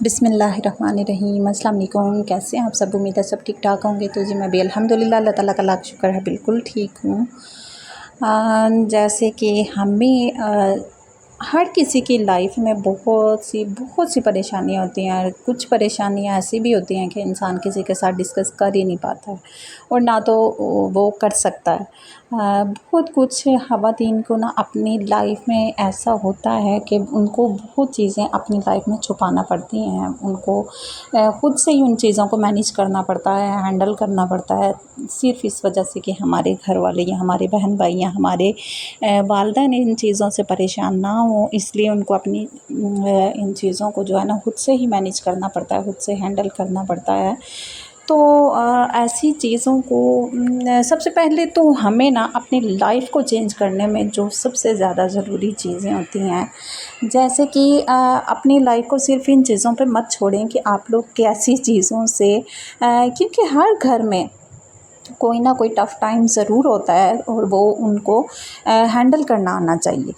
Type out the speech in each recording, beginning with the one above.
बिस्मिल्लाहिर्रहमानिर्रहीम। अस्सलाम वालेकुम। कैसे हैं आप सब? उम्मीद है सब ठीक ठाक होंगे। तो जी मैं भी अल्हम्दुलिल्लाह अल्लाह ताला का लाख शुक्र है बिल्कुल ठीक हूँ। जैसे कि हमें हर किसी की लाइफ में बहुत सी परेशानियाँ होती हैं और कुछ परेशानियाँ ऐसी भी होती हैं कि इंसान किसी के साथ डिस्कस कर ही नहीं पाता है और ना तो वो कर सकता है। बहुत कुछ ख़वातीन को ना अपनी लाइफ में ऐसा होता है कि उनको बहुत चीज़ें अपनी लाइफ में छुपाना पड़ती हैं। उनको ख़ुद से ही उन चीज़ों को मैनेज करना पड़ता है, हैंडल करना पड़ता है, सिर्फ़ इस वजह से कि हमारे घर वाले या हमारे बहन भाई या हमारे वालिदैन इन चीज़ों से परेशान ना हों, इसलिए उनको अपनी इन चीज़ों को जो है ना खुद से ही मैनेज करना पड़ता है, खुद से हैंडल करना पड़ता है। तो ऐसी चीज़ों को सबसे पहले तो हमें ना अपनी लाइफ को चेंज करने में जो सबसे ज़्यादा ज़रूरी चीज़ें होती हैं, जैसे कि अपनी लाइफ को सिर्फ़ इन चीज़ों पे मत छोड़ें कि आप लोग कैसी चीज़ों से क्योंकि हर घर में कोई ना कोई टफ़ टाइम ज़रूर होता है और वो उनको हैंडल करना आना चाहिए,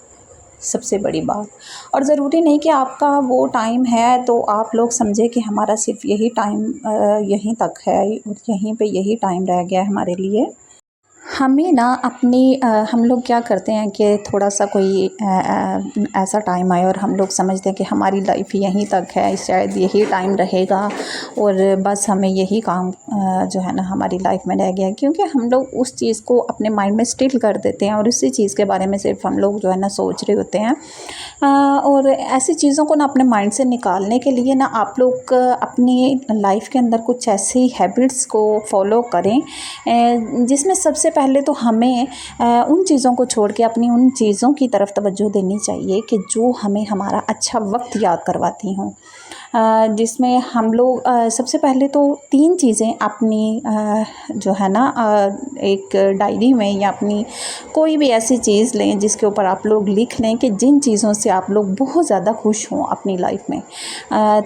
सबसे बड़ी बात। और ज़रूरी नहीं कि आपका वो टाइम है तो आप लोग समझें कि हमारा सिर्फ़ यही टाइम यहीं तक है और यहीं पे यही टाइम रह गया है हमारे लिए। हमें ना अपनी हम लोग क्या करते हैं कि थोड़ा-सा कोई ऐसा टाइम आए और हम लोग समझते हैं कि हमारी लाइफ़ यहीं तक है, शायद यही टाइम रहेगा और बस हमें यही काम जो है ना हमारी लाइफ़ में रह गया है, क्योंकि हम लोग उस चीज़ को अपने माइंड में स्टिल कर देते हैं और उसी चीज़ के बारे में सिर्फ हम लोग जो है ना सोच रहे होते हैं। और ऐसी चीज़ों को ना अपने माइंड से निकालने के लिए ना आप लोग अपनी लाइफ़ के अंदर कुछ ऐसी हैबिट्स को फॉलो करें जिसमें सबसे पहले तो हमें उन चीज़ों को छोड़ के अपनी उन चीज़ों की तरफ तवज्जो देनी चाहिए कि जो हमें हमारा अच्छा वक्त याद करवाती हों। जिसमें हम लोग सबसे पहले तो 3 चीज़ें अपनी जो है ना एक डायरी में या अपनी कोई भी ऐसी चीज़ लें जिसके ऊपर आप लोग लिख लें कि जिन चीज़ों से आप लोग बहुत ज़्यादा खुश हों अपनी लाइफ में,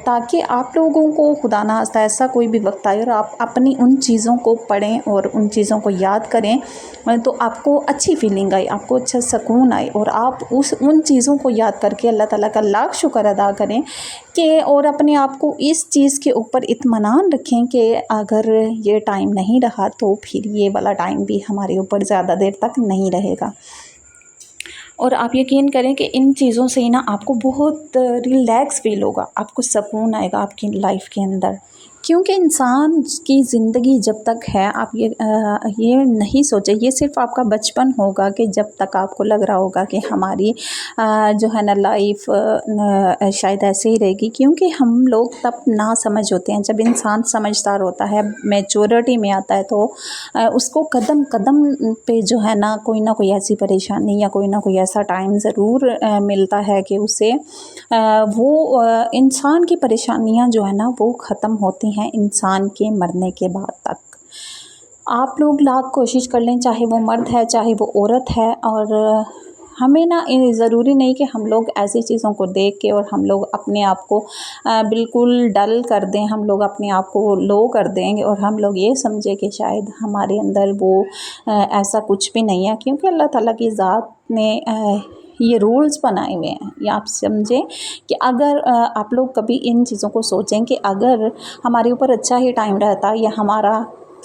ताकि आप लोगों को खुदा ना खास्ता ऐसा कोई भी वक्त आए और आप अपनी उन चीज़ों को पढ़ें और उन चीज़ों को याद करें, तो आपको अच्छी फीलिंग आए, आपको अच्छा सुकून आए और आप उन चीज़ों को याद करके अल्लाह ताला का लाख शुक्र अदा करें कि और अपने आप को इस चीज़ के ऊपर इत्मीनान रखें कि अगर ये टाइम नहीं रहा तो फिर ये वाला टाइम भी हमारे ऊपर ज़्यादा देर तक नहीं रहेगा। और आप यकीन करें कि इन चीज़ों से ही ना आपको बहुत रिलैक्स फ़ील होगा, आपको सुकून आएगा आपकी लाइफ के अंदर। क्योंकि इंसान की ज़िंदगी जब तक है, आप ये नहीं सोचें, ये सिर्फ़ आपका बचपन होगा कि जब तक आपको लग रहा होगा कि हमारी जो है ना लाइफ शायद ऐसे ही रहेगी, क्योंकि हम लोग तब ना समझ होते हैं। जब इंसान समझदार होता है, मैच्योरिटी में आता है, तो उसको कदम कदम पे जो है ना कोई ऐसी परेशानी या कोई ना कोई ऐसा टाइम ज़रूर मिलता है कि उसे वो इंसान की परेशानियां जो है ना वो ख़त्म होती हैं इंसान के मरने के बाद तक। आप लोग लाख कोशिश कर लें, चाहे वो मर्द है चाहे वो औरत है, और हमें ना ज़रूरी नहीं कि हम लोग ऐसी चीज़ों को देख के और हम लोग अपने आप को बिल्कुल डल कर दें, हम लोग अपने आप को लो कर देंगे और हम लोग ये समझें कि शायद हमारे अंदर वो ऐसा कुछ भी नहीं है, क्योंकि अल्लाह ताला की ज़ात ने ये रूल्स बनाए हुए हैं। या आप समझें कि अगर आप लोग कभी इन चीज़ों को सोचें कि अगर हमारे ऊपर अच्छा ही टाइम रहता या हमारा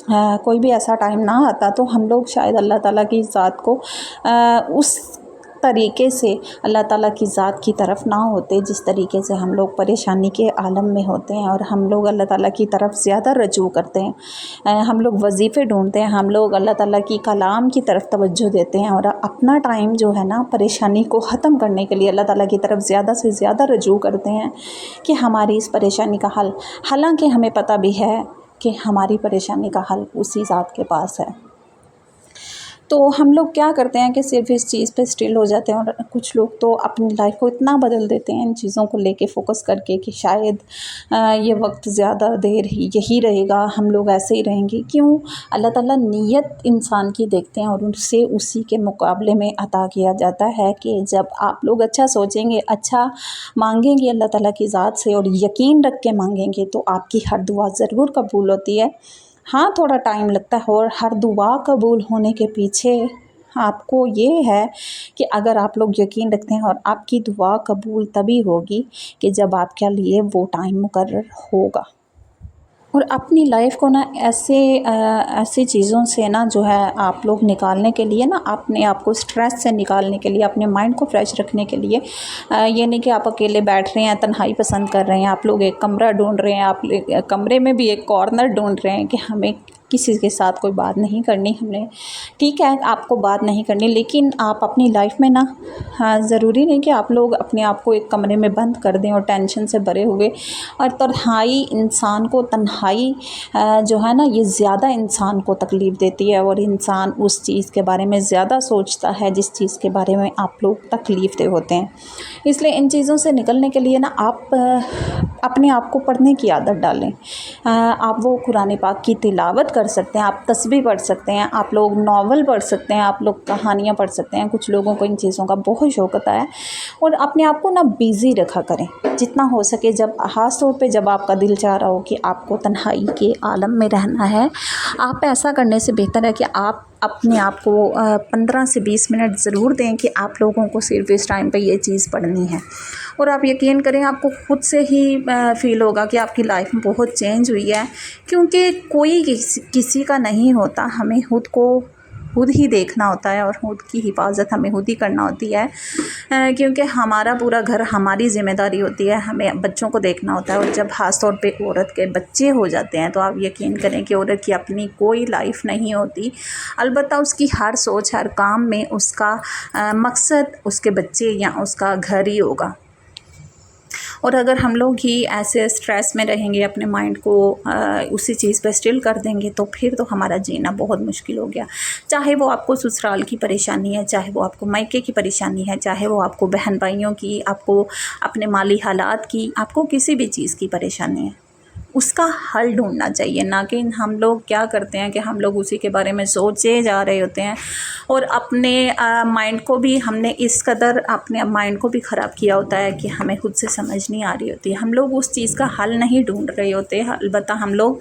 कोई भी ऐसा टाइम ना आता तो हम लोग शायद अल्लाह ताला की ज़ात को उस तरीके से अल्लाह ताला की ज़ात की तरफ ना होते जिस तरीके से हम लोग परेशानी के आलम में होते हैं। और हम लोग अल्लाह ताला की तरफ ज़्यादा रजू करते हैं, हम लोग वजीफ़े ढूंढते हैं, हम लोग अल्लाह ताला की कलाम की तरफ तवज्जो देते हैं और अपना टाइम जो है ना परेशानी को ख़त्म करने के लिए अल्लाह ताला की तरफ ज़्यादा से ज़्यादा रजू करते हैं कि हमारी इस परेशानी का हल, हालांकि हमें पता भी है कि हमारी परेशानी का हल उसी ज़ात के पास है। तो हम लोग क्या करते हैं कि सिर्फ इस चीज़ पे स्टिल हो जाते हैं और कुछ लोग तो अपनी लाइफ को इतना बदल देते हैं इन चीज़ों को लेके फ़ोकस करके कि शायद ये वक्त ज़्यादा देर ही यही रहेगा, हम लोग ऐसे ही रहेंगे। क्यों? अल्लाह ताला नीयत इंसान की देखते हैं और उससे उसी के मुकाबले में अता किया जाता है कि जब आप लोग अच्छा सोचेंगे, अच्छा मांगेंगे अल्लाह ताला की ज़ात से और यकीन रख के मांगेंगे तो आपकी हर दुआ ज़रूर कबूल होती है। हाँ, थोड़ा टाइम लगता है और हर दुआ कबूल होने के पीछे आपको ये है कि अगर आप लोग यकीन रखते हैं, और आपकी दुआ कबूल तभी होगी कि जब आपके लिए वो टाइम मुकर्रर होगा। और अपनी लाइफ को ना ऐसी चीज़ों से ना जो है आप लोग निकालने के लिए ना, अपने आप को स्ट्रेस से निकालने के लिए, अपने माइंड को फ्रेश रखने के लिए, ये नहीं कि आप अकेले बैठ रहे हैं, तन्हाई पसंद कर रहे हैं, आप लोग एक कमरा ढूंढ रहे हैं, आप कमरे में भी एक कॉर्नर ढूंढ रहे हैं कि हमें किसी के साथ कोई बात नहीं करनी। हमने ठीक है, आपको बात नहीं करनी, लेकिन आप अपनी लाइफ में ना, हाँ, ज़रूरी नहीं कि आप लोग अपने आप को एक कमरे में बंद कर दें और टेंशन से भरे हुए। और तन्हाई इंसान को, तन्हाई जो है ना, ये ज़्यादा इंसान को तकलीफ़ देती है, और इंसान उस चीज़ के बारे में ज़्यादा सोचता है जिस चीज़ के बारे में आप लोग तकलीफ़ दे होते हैं। इसलिए इन चीज़ों से निकलने के लिए ना आप अपने आप को पढ़ने की आदत डालें। आप वो कुरान पाक की तिलावत कर सकते हैं, आप तस्बीह पढ़ सकते हैं, आप लोग नावल पढ़ सकते हैं, आप लोग कहानियाँ पढ़ सकते हैं। कुछ लोगों को इन चीज़ों का बहुत शौक़ होता है। और अपने आप को ना बिज़ी रखा करें जितना हो सके। जब ख़ास तौर पे जब आपका दिल चाह रहा हो कि आपको तन्हाई के आलम में रहना है, आप ऐसा करने से बेहतर है कि आप अपने आप को 15 से 20 मिनट ज़रूर दें कि आप लोगों को सिर्फ इस टाइम पे ये चीज़ पढ़नी है। और आप यकीन करें, आपको खुद से ही फ़ील होगा कि आपकी लाइफ में बहुत चेंज हुई है। क्योंकि कोई किसी का नहीं होता, हमें खुद ही देखना होता है, और खुद की हिफाजत हमें खुद ही करना होती है। क्योंकि हमारा पूरा घर हमारी ज़िम्मेदारी होती है, हमें बच्चों को देखना होता है। और जब ख़ास तौर पे औरत के बच्चे हो जाते हैं, तो आप यकीन करें कि औरत की अपनी कोई लाइफ नहीं होती। अलबत्ता उसकी हर सोच, हर काम में उसका मकसद उसके बच्चे या उसका घर ही होगा। और अगर हम लोग ही ऐसे स्ट्रेस में रहेंगे, अपने माइंड को उसी चीज़ पे स्टिल कर देंगे, तो फिर तो हमारा जीना बहुत मुश्किल हो गया। चाहे वो आपको ससुराल की परेशानी है, चाहे वो आपको मायके की परेशानी है, चाहे वो आपको बहन भाइयों की, आपको अपने माली हालात की, आपको किसी भी चीज़ की परेशानी है, उसका हल ढूंढना चाहिए। ना कि हम लोग क्या करते हैं कि हम लोग उसी के बारे में सोचे जा रहे होते हैं, और अपने माइंड को भी हमने इस कदर अपने माइंड को भी ख़राब किया होता है कि हमें खुद से समझ नहीं आ रही होती। हम लोग उस चीज़ का हल नहीं ढूंढ रहे होते, अलबत्ता हम लोग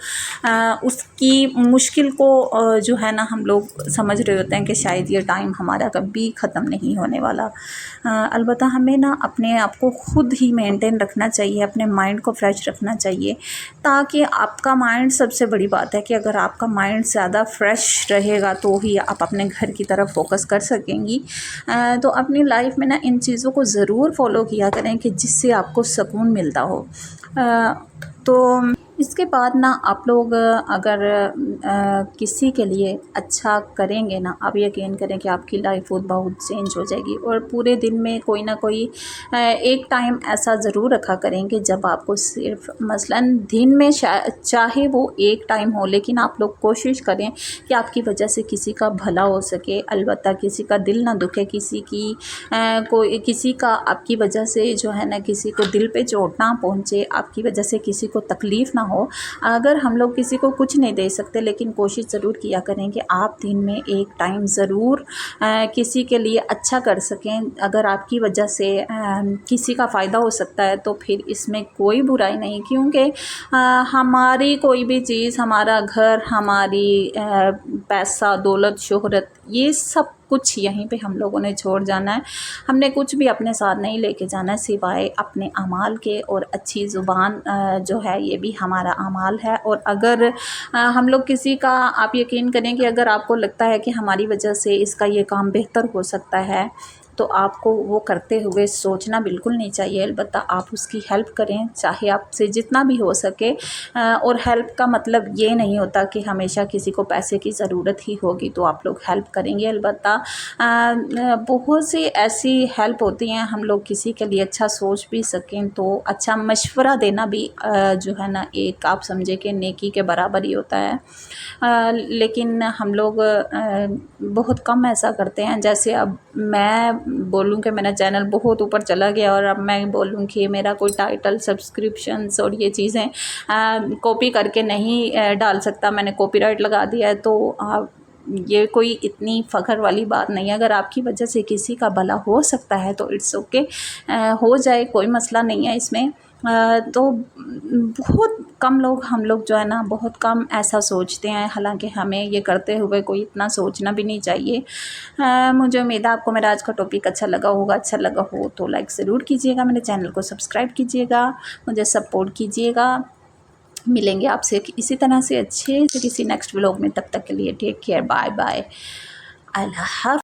उसकी मुश्किल को जो है ना, हम लोग समझ रहे होते हैं कि शायद ये टाइम हमारा कभी ख़त्म नहीं होने वाला। अलबत्ता हमें ना अपने आप को खुद ही मेंटेन रखना चाहिए, अपने माइंड को फ्रेश रखना चाहिए, ताकि आपका माइंड, सबसे बड़ी बात है कि अगर आपका माइंड ज़्यादा फ्रेश रहेगा तो ही आप अपने घर की तरफ फोकस कर सकेंगी। तो अपनी लाइफ में ना इन चीज़ों को ज़रूर फॉलो किया करें कि जिससे आपको सुकून मिलता हो। तो इसके बाद ना आप लोग अगर किसी के लिए अच्छा करेंगे ना, आप यकीन करें कि आपकी लाइफ खुद बहुत चेंज हो जाएगी। और पूरे दिन में कोई ना कोई एक टाइम ऐसा ज़रूर रखा करेंगे जब आपको सिर्फ, मसलन दिन में चाहे वो एक टाइम हो, लेकिन आप लोग कोशिश करें कि आपकी वजह से किसी का भला हो सके, अलबत्ता किसी का दिल ना दुखे, किसी का आपकी वजह से जो है ना, किसी को दिल पे चोट ना पहुँचे, आपकी वजह से किसी को तकलीफ़ ना हो। अगर हम लोग किसी को कुछ नहीं दे सकते, लेकिन कोशिश ज़रूर किया करें कि आप दिन में एक टाइम ज़रूर किसी के लिए अच्छा कर सकें। अगर आपकी वजह से किसी का फ़ायदा हो सकता है तो फिर इसमें कोई बुराई नहीं, क्योंकि हमारी कोई भी चीज़, हमारा घर, हमारी पैसा, दौलत, शोहरत, ये सब कुछ यहीं पे हम लोगों ने छोड़ जाना है। हमने कुछ भी अपने साथ नहीं लेके जाना है सिवाय अपने अमाल के। और अच्छी ज़ुबान जो है, ये भी हमारा अमाल है। और अगर हम लोग किसी का, आप यकीन करें कि अगर आपको लगता है कि हमारी वजह से इसका ये काम बेहतर हो सकता है, तो आपको वो करते हुए सोचना बिल्कुल नहीं चाहिए। अलबत्ता आप उसकी हेल्प करें, चाहे आपसे जितना भी हो सके। और हेल्प का मतलब ये नहीं होता कि हमेशा किसी को पैसे की ज़रूरत ही होगी तो आप लोग हेल्प करेंगे। अलबत्ता बहुत सी ऐसी हेल्प होती हैं, हम लोग किसी के लिए अच्छा सोच भी सकें तो अच्छा मशवरा देना भी जो है ना, एक आप समझे कि नेकी के बराबर ही होता है। लेकिन हम लोग बहुत कम ऐसा करते हैं। जैसे अब मैं बोलूँ कि मेरा चैनल बहुत ऊपर चला गया, और अब मैं बोलूँ कि मेरा कोई टाइटल, सब्सक्रिप्शंस और ये चीज़ें कॉपी करके नहीं डाल सकता, मैंने कॉपीराइट लगा दिया है। तो ये कोई इतनी फ़ख्र वाली बात नहीं है। अगर आपकी वजह से किसी का भला हो सकता है तो इट्स ओके, हो जाए, कोई मसला नहीं है इसमें। तो बहुत कम लोग हम लोग जो है ना बहुत कम ऐसा सोचते हैं, हालांकि हमें ये करते हुए कोई इतना सोचना भी नहीं चाहिए। मुझे उम्मीद है आपको मेरा आज का टॉपिक अच्छा लगा होगा। अच्छा लगा हो तो लाइक ज़रूर कीजिएगा, मेरे चैनल को सब्सक्राइब कीजिएगा, मुझे सपोर्ट कीजिएगा। मिलेंगे आपसे इसी तरह से अच्छे से किसी नेक्स्ट व्लॉग में। तब तक के लिए टेक केयर, बाय बाय, अल्लाह हाफ़िज़।